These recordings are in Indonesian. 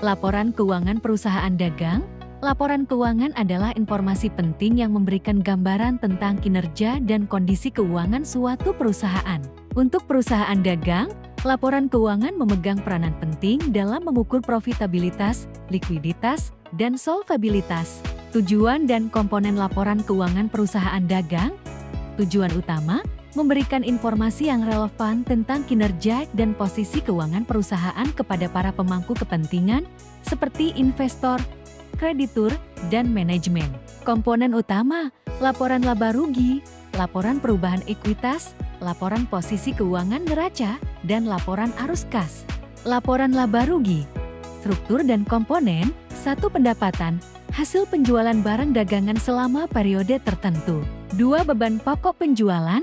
Laporan keuangan perusahaan dagang. Laporan keuangan adalah informasi penting yang memberikan gambaran tentang kinerja dan kondisi keuangan suatu perusahaan. Untuk perusahaan dagang, laporan keuangan memegang peranan penting dalam mengukur profitabilitas, likuiditas, dan solvabilitas. Tujuan dan komponen laporan keuangan perusahaan dagang. Tujuan utama, memberikan informasi yang relevan tentang kinerja dan posisi keuangan perusahaan kepada para pemangku kepentingan, seperti investor, kreditur, dan manajemen. Komponen utama, laporan laba rugi, laporan perubahan ekuitas, laporan posisi keuangan neraca, dan laporan arus kas. Laporan laba rugi, struktur dan komponen, 1. Pendapatan, hasil penjualan barang dagangan selama periode tertentu. 2. Beban pokok penjualan,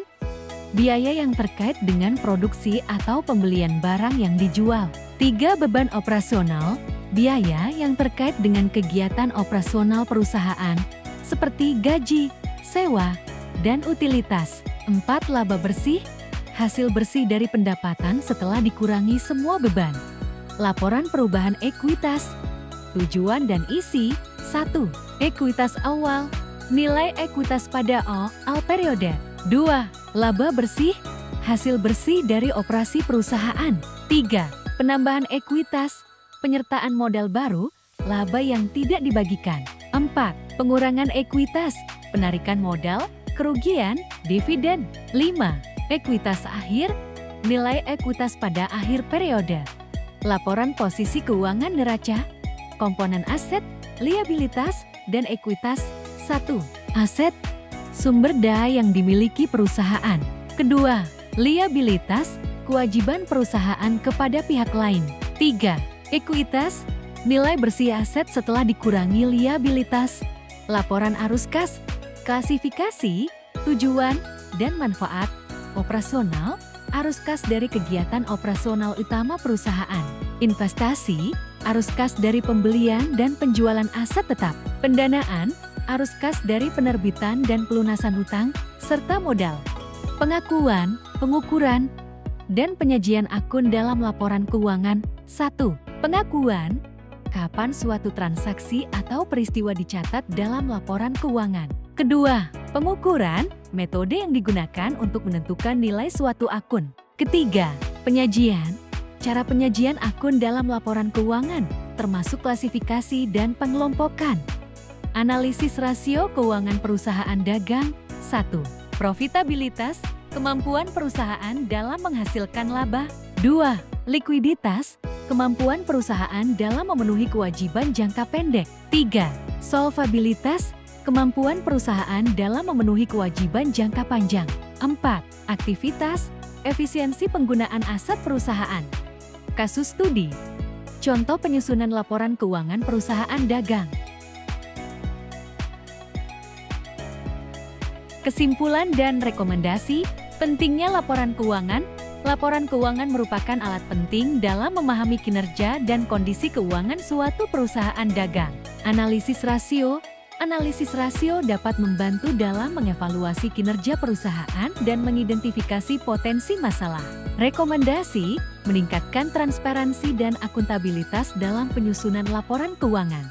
biaya yang terkait dengan produksi atau pembelian barang yang dijual. 3. Beban operasional, biaya yang terkait dengan kegiatan operasional perusahaan, seperti gaji, sewa, dan utilitas. 4. Laba bersih, hasil bersih dari pendapatan setelah dikurangi semua beban. Laporan perubahan ekuitas, tujuan dan isi. 1. Ekuitas awal, nilai ekuitas pada awal periode. 2. Laba bersih, hasil bersih dari operasi perusahaan. 3. Penambahan ekuitas, penyertaan modal baru, laba yang tidak dibagikan. 4. Pengurangan ekuitas, penarikan modal, kerugian, dividen. 5. Ekuitas akhir, nilai ekuitas pada akhir periode. Laporan posisi keuangan neraca, komponen aset, liabilitas, dan ekuitas. 1. Aset, sumber daya yang dimiliki perusahaan. Kedua, liabilitas, kewajiban perusahaan kepada pihak lain. 3. Ekuitas, nilai bersih aset setelah dikurangi liabilitas. Laporan arus kas, klasifikasi, tujuan, dan manfaat. Operasional, arus kas dari kegiatan operasional utama perusahaan. Investasi, arus kas dari pembelian dan penjualan aset tetap. Pendanaan, arus kas dari penerbitan dan pelunasan hutang, serta modal. Pengakuan, pengukuran, dan penyajian akun dalam laporan keuangan. 1. Pengakuan, kapan suatu transaksi atau peristiwa dicatat dalam laporan keuangan. Kedua, pengukuran, metode yang digunakan untuk menentukan nilai suatu akun. Ketiga, penyajian, cara penyajian akun dalam laporan keuangan, termasuk klasifikasi dan pengelompokan. Analisis rasio keuangan perusahaan dagang. 1. Profitabilitas, kemampuan perusahaan dalam menghasilkan laba. 2. Likuiditas, kemampuan perusahaan dalam memenuhi kewajiban jangka pendek. 3. Solvabilitas, kemampuan perusahaan dalam memenuhi kewajiban jangka panjang. 4. Aktivitas, efisiensi penggunaan aset perusahaan. Kasus studi. Contoh penyusunan laporan keuangan perusahaan dagang. Kesimpulan dan rekomendasi, pentingnya laporan keuangan. Laporan keuangan merupakan alat penting dalam memahami kinerja dan kondisi keuangan suatu perusahaan dagang. Analisis rasio dapat membantu dalam mengevaluasi kinerja perusahaan dan mengidentifikasi potensi masalah. Rekomendasi, meningkatkan transparansi dan akuntabilitas dalam penyusunan laporan keuangan.